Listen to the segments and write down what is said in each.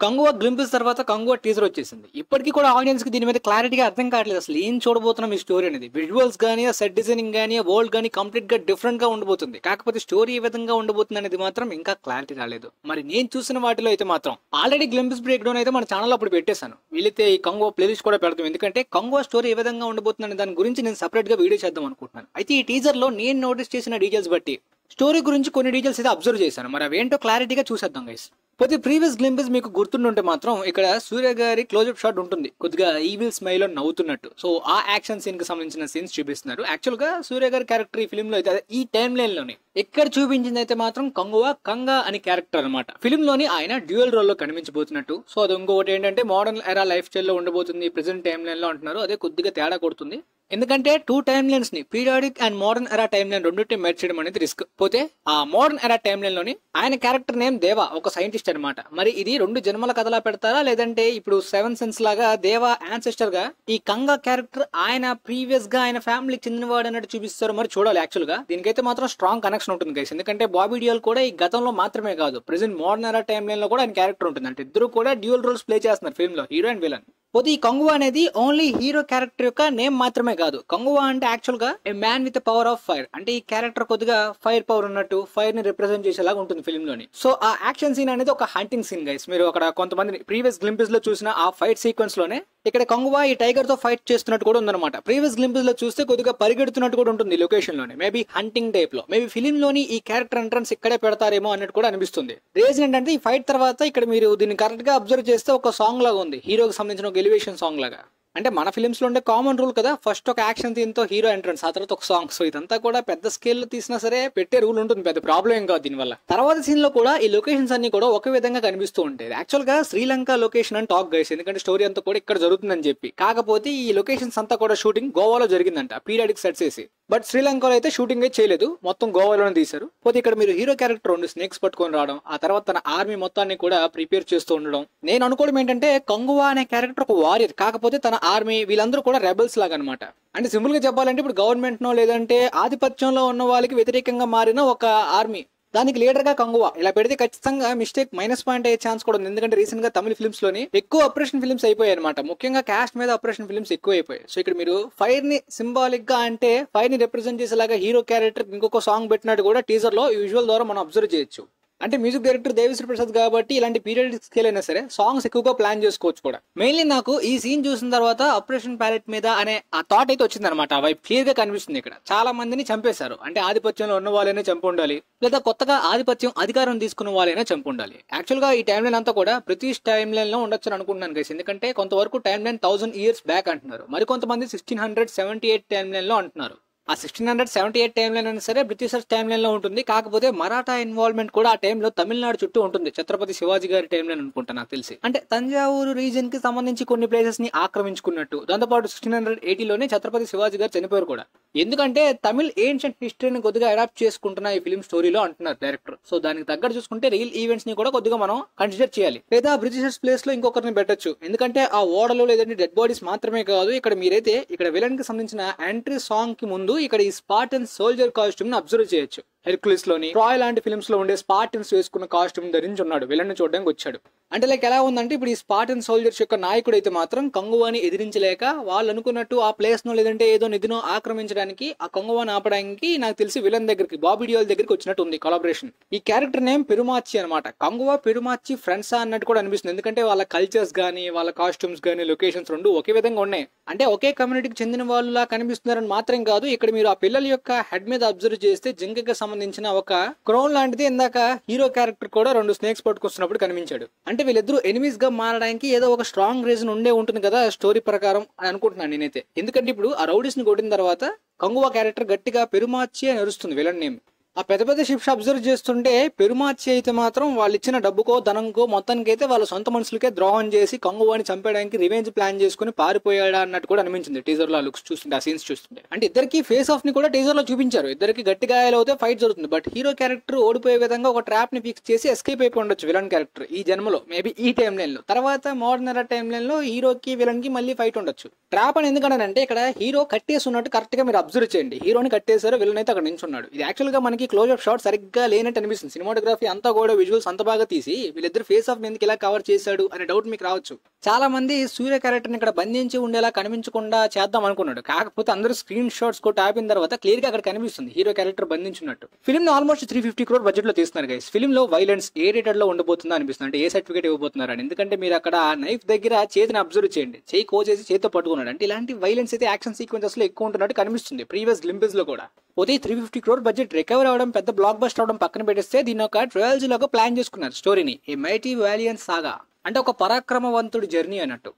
కంగువా గ్లింపిల్స్ తర్వాత కంగువా టీజర్ వచ్చేసింది. ఇప్పటికీ కూడా ఆడియన్స్ కి దీని మీద క్లారిటీగా అర్థం కావట్లేదు. అసలు ఏం చూడబోతున్నాం ఈ స్టోరీ అనేది. విజువల్స్ గానీ, సెట్ డిజైనింగ్ గానీ, వరల్డ్ గానీ కంప్లీట్ గా డిఫరెంట్ గా ఉండబోతుంది. కాకపోతే స్టోరీ ఏ విధంగా ఉండబోతుంది అనేది మాత్రం ఇంకా క్లారిటీ రాలేదు. మరి నేను చూసిన వాటిలో అయితే మాత్రం ఆల్రెడీ గ్లింపిల్స్ బ్రేక్ డౌన్ అయితే మన ఛానల్ అప్పుడు పెట్టేశాను. వీళ్ళైతే ఈ కంగువా ప్లేలిస్ట్ కూడా పెడతాం. ఎందుకంటే కంగువా స్టోరీ ఏ విధంగా ఉండబోతుంది అనే దాని గురించి నేను సెపరేట్ గా వీడియో చేద్దాం అనుకుంటున్నాను. అయితే ఈ టీజర్ లో నేను నోటీస్ చేసిన డీటెయిల్స్ బట్టి స్టోరీ గురించి కొన్ని డీటెయిల్స్ అయితే అబ్జర్వ్ చేశాను. మరి అవేంటో క్లారిటీగా చూసేద్దాం గైస్. పోతే ప్రీవియస్ గ్లింపిల్స్ మీకు గుర్తుంటే మాత్రం ఇక్కడ సూర్య గారి క్లోజ్అప్ షాట్ ఉంటుంది, కొద్దిగా ఈవిల్ స్మైల్ లో నవ్వుతున్నట్టు. సో ఆ యాక్షన్ సీన్ కి సంబంధించిన సీన్స్ చూపిస్తున్నారు. యాక్చువల్ గా సూర్య గారి క్యారెక్టర్ ఈ ఫిల్మ్ లో అయితే ఈ టైం లైన్ లోనే ఎక్కడ చూపించింది అయితే మాత్రం కంగువా కంగా అని క్యారెక్టర్ అనమాట. ఫిల్మ్ లోని ఆయన డ్యూయల్ రోల్ లో కనిపించబోతున్నట్టు. సో అది ఇంకొకటి ఏంటంటే మోడర్న్ ఎరా లైఫ్ స్టైల్ లో ఉండబోతుంది ప్రెసెంట్ టైం లైన్ లో అంటున్నారు. అదే కొద్దిగా తేడా కొడుతుంది. ఎందుకంటే టూ టైమ్ లైన్స్ ని periodic and modern era time line రెండింటిని మెర్జ్ చేయడం అనేది రిస్క్. పోతే ఆ మోడర్న్ ఎరా టైమ్ లైన్ లోని ఆయన క్యారెక్టర్ నేమ్ దేవా, ఒక సైంటిస్ట్ అనమాట. మరి ఇది రెండు జన్మల కథలా పెడతారా, లేదంటే ఇప్పుడు సెవెన్ సెన్స్ లాగా దేవా యాన్సెస్టర్ గా ఈ కంగా క్యారెక్టర్ ఆయన ప్రీవియస్ గా ఆయన ఫ్యామిలీకి చెందినవాడు అన్నట్టు చూపిస్తారు. మరి చూడాలి. యాక్చువల్ గా దీనికైతే మాత్రం స్ట్రాంగ్ కనెక్షన్ ఉంటుంది గైస్. ఎందుకంటే బాబీ డియోల్ కూడా ఈ గతంలో మాత్రమే కాదు, present modern era time line లో కూడా ఆయన క్యారెక్టర్ ఉంటుంది. అంటే ఇద్దరు కూడా డ్యూయల్ రోల్స్ ప్లే చేస్తున్నారు ఫిల్మ్ లో, హీరో అండ్ విలన్. పోతే ఈ కంగువా అనేది ఓన్లీ హీరో క్యారెక్టర్ యొక్క నేమ్ మాత్రమే కాదు. కంగువా అంటే యాక్చువల్ గా ఏ man with power of fire. అంటే ఈ క్యారెక్టర్ కొద్దిగా ఫైర్ పవర్ ఉన్నట్టు, ఫైర్ ని రిప్రజెంట్ చేసేలాగా ఉంటుంది ఫిల్మ్ లోని. సో ఆ యాక్షన్ సీన్ అనేది ఒక హంటింగ్ సీన్ గైస్. మీరు అక్కడ కొంతమంది ప్రీవియస్ గ్లింపిల్స్ లో చూసిన ఆ ఫైట్ సీక్వెన్స్ లోనే ఇక్కడ కంగువా ఈ టైగర్ తో ఫైట్ చేస్తున్నట్టు కూడా ఉందన్నమాట. ప్రీవియస్ గ్లింపిల్స్ లో చూస్తే కొద్దిగా పరిగెడుతున్నట్టు కూడా ఉంటుంది లొకేషన్ లోనే. మేబీ హంటింగ్ టైప్ లో, మేబీ ఫిల్మ్ లోని ఈ క్యారెక్టర్ ఎంట్రన్స్ ఇక్కడే పెడతారేమో అన్నట్టు కూడా అనిపిస్తుంది. రీజన్ ఏంటంటే ఈ ఫైట్ తర్వాత ఇక్కడ మీరు దీన్ని కరెక్ట్ గా అబ్జర్వ్ చేస్తే ఒక సాంగ్ లాగా ఉంది, హీరోకి సంబంధించిన ఒక ఎలివేషన్ సాంగ్ లాగా. అంటే మన ఫిల్మ్స్ లో ఉండే కామన్ రూల్ కదా, ఫస్ట్ ఒక యాక్షన్ సీన్ తో హీరో ఎంట్రన్స్, ఆ తర్వాత ఒక సాంగ్. సో ఇదంతా కూడా పెద్ద స్కేల్ లో తీసినా సరే పెట్టే రూల్ ఉంటుంది, పెద్ద ప్రాబ్లం ఏం కాదు దీనివల్ల. తర్వాత సీన్ లో కూడా ఈ లొకేషన్స్ అన్ని కూడా ఒకే విధంగా కనిపిస్తూ ఉంటాయి. యాక్చువల్ గా శ్రీలంక లొకేషన్ అని టాక్ గైస్, ఎందుకంటే స్టోరీ అంతా కూడా ఇక్కడ జరుగుతుందని చెప్పి. కాకపోతే ఈ లొకేషన్స్ అంతా కూడా షూటింగ్ గోవాలో జరిగిందంట, పీరియాడిక్ సెట్స్ వేసి. బట్ శ్రీలంకలో అయితే షూటింగ్ అయితే చేయలేదు, మొత్తం గోవాలోనే తీశారు. పోతే ఇక్కడ మీరు హీరో క్యారెక్టర్ రెండు స్నేక్స్ పట్టుకొని రావడం, ఆ తర్వాత తన ఆర్మీ మొత్తాన్ని కూడా ప్రిపేర్ చేస్తూ ఉండడం. నేను అనుకోవడం ఏంటంటే కంగువా అనే క్యారెక్టర్ ఒక వారియర్, కాకపోతే తన ఆర్మీ వీళ్ళందరూ కూడా రెబల్స్ లాగా అనమాట. అంటే సింపుల్ గా చెప్పాలంటే ఇప్పుడు గవర్నమెంట్ నో లేదంటే ఆధిపత్యంలో ఉన్న వాళ్ళకి వ్యతిరేకంగా మారిన ఒక ఆర్మీ, దానికి లీడర్ గా కంగువా. ఇలా పెడితే ఖచ్చితంగా మిస్టేక్ మైనస్ పాయింట్ అయ్యే ఛాన్స్ కూడా ఉంది. ఎందుకంటే రీసెంట్ గా తమిళ ఫిల్మ్స్ లోని ఎక్కువ ఆపరేషన్ ఫిల్మ్స్ అయిపోయాయి అనమాట, ముఖ్యంగా క్యాస్ట్ మీద ఆపరేషన్ ఫిల్మ్స్ ఎక్కువ అయిపోయాయి. సో ఇక్కడ మీరు ఫైర్ ని సింబాలిక్ గా అంటే ఫైర్ ని రిప్రజెంట్ చేసేలాగా హీరో క్యారెక్టర్ ఇంకొక సాంగ్ పెట్టినట్టు కూడా టీజర్ లో యూజువల్ ద్వారా మనం అబ్జర్వ్ చేయొచ్చు. అంటే మ్యూజిక్ డైరెక్టర్ దేవిశ్రీ ప్రసాద్ కాబట్టి ఇలాంటి పీరియడిక్ స్కేల్ అయినా సరే సాంగ్స్ ఎక్కువగా ప్లాన్ చేసుకోవచ్చు కూడా. మెయిన్లీ నాకు ఈ సీన్ చూసిన తర్వాత ఆపరేషన్ ప్యాలెట్ మీద అనే ఆ థాట్ అయితే వచ్చింది అనమాట. అవి క్లియర్ గా కనిపిస్తుంది. ఇక్కడ చాలా మందిని చంపేశారు, అంటే ఆధిపత్యంలో ఉన్న వాళ్ళైనా చంపి ఉండాలి, లేదా కొత్తగా ఆధిపత్యం అధికారం తీసుకున్న వాళ్ళైనా చంపి ఉండాలి. యాక్చువల్ గా ఈ టైం లైన్ అంతా కూడా బ్రిటిష్ టైం లైన్ లో ఉండొచ్చు అనుకుంటున్నాను గైస్. ఎందుకంటే కొంతవరకు టైం లైన్ 1000 years బ్యాక్ అంటున్నారు, మరి కొంతమంది 1678 టైం లైన్ లో అంటున్నారు. ఆ 1678 టైం లైన్ అయినా సరే బ్రిటిషర్స్ టైం లైన్ లో ఉంటుంది. కాకపోతే మరాఠా ఇన్వాల్వ్మెంట్ కూడా ఆ టైంలో తమిళనాడు చుట్టూ ఉంటుంది. ఛత్రపతి శివాజీ గారి టైం లైన్ అనుకుంటా నాకు తెలిసి. అంటే తంజావూరు రీజన్ కి సంబంధించి కొన్ని ప్లేసెస్ ని ఆక్రమించుకున్నట్టు. దాంతోపాటు 1680లోనే ఛత్రపతి శివాజీ గారు చనిపోయారు కూడా. ఎందుకంటే తమిళ్ ఏన్షియంట్ హిస్టరీని కొద్దిగా అడాప్ట్ చేసుకుంటున్న ఈ ఫిల్మ్ స్టోరీలో అంటున్నారు డైరెక్టర్. సో దానికి తగ్గట్టు చూసుకుంటే రియల్ ఈవెంట్స్ ని కూడా కొద్దిగా మనం కన్సిడర్ చేయాలి, లేదా బ్రిటిషర్స్ ప్లేస్ లో ఇంకొకరిని పెట్టొచ్చు. ఎందుకంటే ఆ ఓడలో లేదంటే డెడ్ బాడీస్ మాత్రమే కాదు, ఇక్కడ మీరైతే ఇక్కడ విలన్ కి సంబంధించిన ఎంట్రీ సాంగ్ కి ముందు ఇక్కడ ఈ స్పార్టన్ సోల్జర్ కాస్ట్యూమ్ ని అబ్జర్వ్ చేయొచ్చు. హెర్క్యులిస్ లోని, ట్రాయ్ లాంటి ఫిల్మ్స్ లో ఉండే స్పార్టన్స్ వేసుకున్న కాస్ట్యూమ్ ధరించి ఉన్నాడు, విలన్ ని చూడడానికి వచ్చాడు. అంటే లైక్ ఎలా ఉందంటే ఇప్పుడు ఈ స్పార్టన్ సోల్జర్స్ యొక్క నాయకుడు అయితే మాత్రం కంగువాని ఎదిరించలేక వాళ్ళు అనుకున్నట్టు ఆ ప్లేస్ నో లేదంటే ఏదో నిధినో ఆక్రమించడానికి, ఆ కంగువాని ఆపడానికి నాకు తెలిసి విలన్ దగ్గరికి, బాబీ డియోల్ దగ్గరికి వచ్చినట్టు ఉంది కొలాబరేషన్. ఈ క్యారెక్టర్ నేమ్ పెరుమాచి అనమాట. కంగువా పెరుమాచి ఫ్రెండ్సా అన్నట్టు కూడా అనిపిస్తుంది. ఎందుకంటే వాళ్ళ కల్చర్స్ గానీ, వాళ్ళ కాస్ట్యూమ్స్ గానీ, లొకేషన్స్ రెండు ఒకే విధంగా ఉన్నాయి. అంటే ఒకే కమ్యూనిటీకి చెందిన వాళ్ళలా కనిపిస్తున్నారని మాత్రం కాదు, ఇక్కడ మీరు ఆ పిల్లల యొక్క హెడ్ మీద అబ్జర్వ్ చేస్తే జింకకి సంబంధించిన ఒక క్రౌన్ లాంటిది ఇందాక హీరో క్యారెక్టర్ కూడా రెండు స్నేక్స్ పట్టుకొస్తున్నప్పుడు కనిపించాడు. అంటే వీళ్ళిద్దరూ ఎనిమీస్ గా మారడానికి ఏదో ఒక స్ట్రాంగ్ రీజన్ ఉండే ఉంటుంది కదా స్టోరీ ప్రకారం అని అనుకుంటున్నాను నేనైతే. ఎందుకంటే ఇప్పుడు ఆ రౌడీస్ ని కొట్టిన తర్వాత కంగువా క్యారెక్టర్ గట్టిగా పెరుమాచి అని అరుస్తుంది విలన్ నేమ్. ఆ పెద్ద పెద్ద షిప్స్ అబ్జర్వ్ చేస్తుంటే పెరుమాచి అయితే మాత్రం వాళ్ళు ఇచ్చిన డబ్బుకో ధనంకో మొత్తానికి అయితే వాళ్ళ సొంత మనుషులకే ద్రోహం చేసి కంగువాని చంపేయడానికి రివెంజ్ ప్లాన్ చేసుకుని పారిపోయాడా అన్నట్టు కూడా అనిపించింది టీజర్ లో లుక్స్ చూస్తుంటే, ఆ సీన్స్ చూస్తుంటే. అంటే ఇద్దరికి ఫేస్ ఆఫ్ ని కూడా టీజర్ లో చూపించారు, ఇద్దరికి గట్టి గాయాలు అవుతే ఫైట్ జరుగుతుంది. బట్ హీరో క్యారెక్టర్ ఓడిపోయే విధంగా ఒక ట్రాప్ ని ఫిక్స్ చేసి ఎస్కేప్ అయిపోయి ఉండొచ్చు విలన్ క్యారెక్టర్ ఈ జన్మలో, మేబీ ఈ టైం లైన్ లో. తర్వాత మోడర్న్ ఎరా టైం లైన్ లో హీరోకి విలన్ కి మళ్ళీ ఫైట్ ఉండొచ్చు. ట్రాప్ అని ఎందుకంటే ఇక్కడ హీరో కట్టేసి ఉన్నట్టు కరెక్ట్ గా మీరు అబ్జర్వ్ చేయండి. హీరోని కట్టేశారు, విలన్ అయితే అక్కడ నించున్నాడు. ఇది యాక్చువల్ గా మనకి క్లోజ్అప్ షాట్ సరిగ్గా లేనట్టు అనిపిస్తుంది. సినిమాటోగ్రఫీ అంతా కూడా విజువల్స్ అంత బాగా తీసి వీళ్ళిద్దరు ఫేస్ ఆఫ్ ఎందుకు ఇలా కవర్ చేశాడు అనే డౌట్ మీకు రావచ్చు. చాలా మంది సూర్య క్యారెక్టర్ని ఇక్కడ బంధించి ఉండేలా కనిపించకుండా చేద్దాం అనుకున్నాడు. కాకపోతే అందరూ స్క్రీన్ షాట్స్ కొట్టి ఆపిన తర్వాత క్లియర్ గా అక్కడ కనిపిస్తుంది హీరో క్యారెక్టర్ బంధించున్నట్టు. ఫిల్మ్ ఆల్మోస్ట్ 350 crore బడ్జెట్ లో తీస్తున్నారు గైస్. ఫిల్మ్ లో వైలెన్స్ ఏ రేటెడ్ లో ఉండబోతుందో అనిపిస్తుంది. అంటే ఏ సర్టిఫికేట్ ఇవ్వబోతున్నారు అని. ఎందుకంటే మీరు అక్కడ నైఫ్ దగ్గర చేతిని అబ్జర్వ్ చేయండి, చేయి కోచేసి చేతితో పట్టుకున్నాడు. అంటే ఇలాంటి వైలెన్స్ అయితే యాక్షన్ సీక్వెన్సెస్ లో ఎక్కువ ఉంటున్నట్టు కనిపిస్తుంది ప్రీవియస్ గ్లింపెస్ లో కూడా. పోతే 350 crore బడ్జెట్ రికవర్ అవడం పెద్ద బ్లాక్ బస్టర్ అవడం పక్కన పెట్టేస్తే దీని ఒక ట్రయల్జీ లాగా ప్లాన్ చేసుకున్నారు స్టోరీని. ఏ మైటీ వాలియన్ సాగా అంటే ఒక పరాక్రమవంతుడి జర్నీ అన్నట్టు.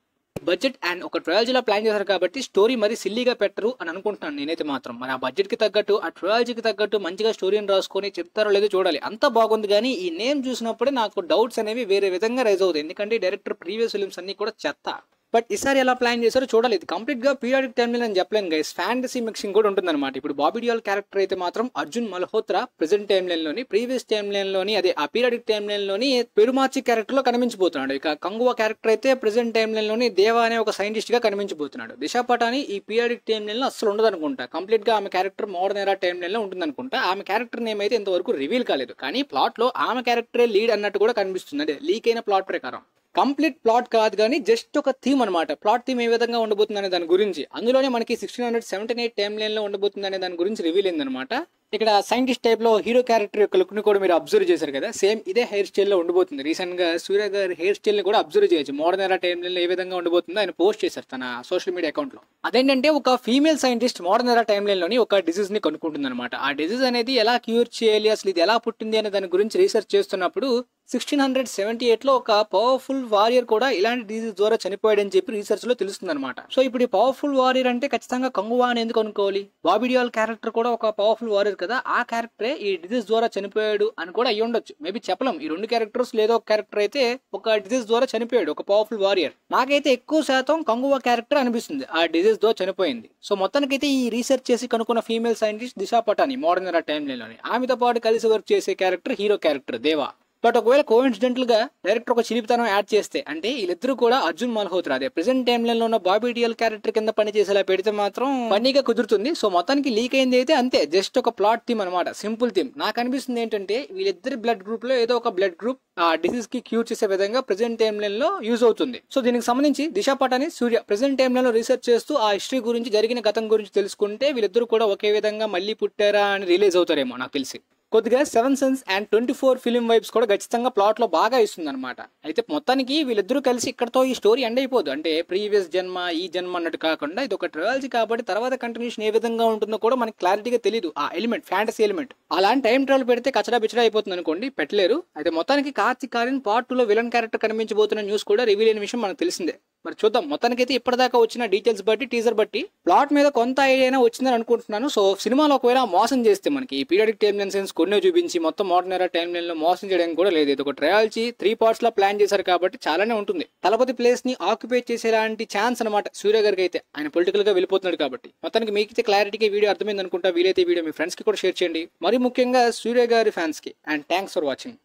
బడ్జెట్ అండ్ ఒక ట్రయల్జీలో ప్లాన్ చేశారు కాబట్టి స్టోరీ మరి సిల్లీగా పెట్టరు అని అనుకుంటున్నాను నేనైతే మాత్రం. మరి ఆ బడ్జెట్ కి తగ్గట్టు ఆ ట్రయల్జీకి తగ్గట్టు మంచిగా స్టోరీని రాసుకొని చెప్తారో లేదో చూడాలి. అంతా బాగుంది కానీ ఈ నేమ్ చూసినప్పుడే నాకు డౌట్స్ అనేవి వేరే విధంగా రైజ్ అవుతాయి. ఎందుకంటే డైరెక్టర్ ప్రీవియస్ ఫిల్మ్స్ అన్ని కూడా చెత్త. బట్ ఈసారి ఎలా ప్లాన్ చేశారో చూడాలి. ఇది కంప్లీట్ గా పీరియాడిక్ టైమ్ లైన్ అని చెప్పలేను గైస్. ఫ్యాంటసీ మిక్సింగ్ కూడా ఉంటుంది అనమాట. ఇప్పుడు బాబీ డియోల్ క్యారెక్టర్ అయితే మాత్రం Arjun Malhotra present time line లోని, ప్రీవియస్ టైమ్ లైన్ లోని అదే ఆ పీరియాడిక్ టైమ్ లైన్ లోని పెరుమాచి క్యారెక్టర్ లో కనిపించబోతున్నాడు. ఇక కంగువా క్యారెక్టర్ అయితే ప్రెసెంట్ టైమ్ లైన్ లోని దేవా అనే ఒక సైంటిస్ట్ గా కనిపించబోతున్నాడు. దిశా పటాని ఈ పీరియాడిక్ టైమ్ లైన్ లో అసలు ఉండదు అనుకుంటా. కంప్లీట్ గా ఆమె character modern era time line లో ఉంటుంది అనుకుంటా. ఆమె క్యారెక్టర్ నేమ్ అయితే ఇంతవరకు రివీల్ కాలేదు. కానీ ప్లాట్ లో ఆమె క్యారెక్టరే లీడ్ అన్నట్టు కూడా కనిపిస్తుంది. అదే లీక్ అయిన ప్లాట్ ప్రకారం. కంప్లీట్ ప్లాట్ కాదు కానీ జస్ట్ ఒక థీమ్ అనమాట. ప్లాట్ థీమ్ ఏ విధంగా ఉండబోతుంది అనే దాని గురించి అందులోనే మనకి 1678 టైమ్ లైన్ లో ఉండబోతుంది అనే దాని గురించి రివీల్ అయిందనమాట. ఇక్కడ సైంటిస్ట్ టైప్ లో హీరో క్యారెక్టర్ యొక్క లుక్ ని కూడా మీరు అబ్జర్వ్ చేశారు కదా, సేమ్ ఇదే హెయిర్ స్టైల్ లో ఉండబోతుంది. రీసెంట్ గా సూర్య గారి హెయిర్ స్టైల్ ని కూడా అబ్జర్వ్ చేయొచ్చు. మోడర్న్ ఎరా టైమ్ లైన్ లో ఏ విధంగా ఉండబోతుందో ఆయన పోస్ట్ చేశారు తన సోషల్ మీడియా అకౌంట్ లో. అదేంటంటే ఒక female scientist modern era time line లోని ఒక డిసీజ్ ని కనుక్కుంటుంది అనమాట. ఆ డిసీజ్ అనేది ఎలా క్యూర్ చేయాలి, అసలు ఇది ఎలా పుట్టింది అనే దాని గురించి రీసెర్చ్ చేస్తున్నప్పుడు 1678 లో ఒక పవర్ఫుల్ వారియర్ కూడా ఇలాంటి డిసీజ్ ద్వారా చనిపోయాడని చెప్పి రీసెర్చ్ లో తెలుస్తుంది అనమాట. సో ఇప్పుడు ఈ పవర్ఫుల్ వారియర్ అంటే ఖచ్చితంగా కంగువా అని ఎందుకు అనుకోవాలి? బాబీ డియోల్ క్యారెక్టర్ కూడా ఒక పవర్ఫుల్ వారియర్ కదా, ఆ క్యారెక్టరే ఈ డిసీజ్ ద్వారా చనిపోయాడు అని కూడా అయ్యి ఉండొచ్చు. మేబీ చెప్పలేం. ఈ రెండు క్యారెక్టర్స్ లేదో ఒక క్యారెక్టర్ అయితే ఒక డిసీజ్ ద్వారా చనిపోయాడు, ఒక పవర్ఫుల్ వారియర్. నాకైతే ఎక్కువ శాతం కంగువా క్యారెక్టర్ అనిపిస్తుంది ఆ డిసీజ్ ద్వారా చనిపోయింది. సో మొత్తానికైతే ఈ రీసెర్చ్ చేసి కనుక్కున్న female scientist Disha Patani modern era time line లోని, ఆమెతో పాటు కలిసి వర్క్ చేసే character hero character Deva. But ఒకవేళ కోఇన్సిడెంటల్ గా డైరెక్టర్ ఒక చిలిపితనం యాడ్ చేస్తే, అంటే వీళ్ళిద్దరూ కూడా అర్జున్ మల్హోత్రా అదే ప్రెసెంట్ టైమ్ లైన్ లో ఉన్న బాబీ డియోల్ క్యారెక్టర్ కింద పని చేసేలా పెడితే మాత్రం ఫన్నీగా కుదురుతుంది. సో మొత్తానికి లీక్ అయింది అయితే అంతే, జస్ట్ ఒక ప్లాట్ థీమ్ అనమాట, సింపుల్ థీమ్. నాకు అనిపిస్తుంది ఏంటంటే వీళ్ళిద్దరి బ్లడ్ గ్రూప్ లో ఏదో ఒక బ్లడ్ గ్రూప్ ఆ డిసీజ్ కి క్యూర్ చేసే విధంగా ప్రెసెంట్ టైమ్ లైన్ లో యూజ్ అవుతుంది. సో దీనికి సంబంధించి దిశా పటాని సూర్య ప్రెసెంట్ టైమ్ లైన్ లో రీసెర్చ్ చేస్తూ ఆ హిస్టరీ గురించి, జరిగిన గతం గురించి తెలుసుకుంటే వీళ్ళిద్దరూ కూడా ఒకే విధంగా మళ్ళీ పుట్టారా అని రిలీజ్ అవుతారేమో నాకు తెలిసి. కొద్దిగా 7 Sons అండ్ 24 ఫిలిం వైబ్స్ కూడా ఖచ్చితంగా ప్లాట్ లో బాగా ఇస్తుంది అనమాట. అయితే మొత్తానికి వీళ్ళిద్దరూ కలిసి ఇక్కడతో ఈ స్టోరీ ఎండ్ అయిపోదు. అంటే ప్రీవియస్ జన్మ ఈ జన్మ అన్నట్టు కాకుండా ఇది ఒక ట్రయల్జీ కాబట్టి తర్వాత కంటిన్యూషన్ ఏ విధంగా ఉంటుందో కూడా మనకి క్లారిటీగా తెలియదు. ఆ ఎలిమెంట్ ఫ్యాంటసీ ఎలిమెంట్ అలాంటి టైం ట్రావెల్ పెడితే కచడా బిచడా అయిపోతుంది అనుకోండి, పెట్టలేరు. అయితే మొత్తానికి కార్తిక్ ఆర్యన్ పార్ట్ 2 లో విలన్ క్యారెక్టర్ కనిపించబోతున్న న్యూస్ కూడా రివీల్ అయిన విషయం మనకు తెలిసిందే. మరి చూద్దాం. మొత్తానికైతే ఇప్పటిదాకా వచ్చిన డీటెయిల్స్ బట్టి, టీజర్ బట్టి ప్లాట్ మీద కొంత ఐడియా వచ్చిందని అనుకుంటున్నాను. సో సినిమాలో ఒకవేళ మోసం చేస్తే మనకి ఈ పీరియాడిక్ టైమ్ లైన్ సెన్స్ కొన్ని చూపించి మొత్తం మోడర్న్ ఎరా టైమ్ లైన్ లో మోసం చేయడానికి కూడా లేదు. ఇది ఒక ట్రయల్జీ 3 parts లో ప్లాన్ చేశారు కాబట్టి చాలానే ఉంటుంది. తలపతి ప్లేస్ ని ఆక్యుపై చేసేలాంటి ఛాన్స్ అనమాట సూర్య గారికి అయితే. ఆయన పొలిటికల్ గా వెళ్ళిపోతున్నాడు కాబట్టి. మొత్తానికి మీకైతే క్లారిటీగా వీడియో అర్థమైంది అనుకుంటా. వీలైతే వీడియో మీ ఫ్రెండ్స్ కి కూడా షేర్ చేయండి, మరి ముఖ్యంగా సూర్య గారి ఫ్యాన్స్ కి. And thanks for watching.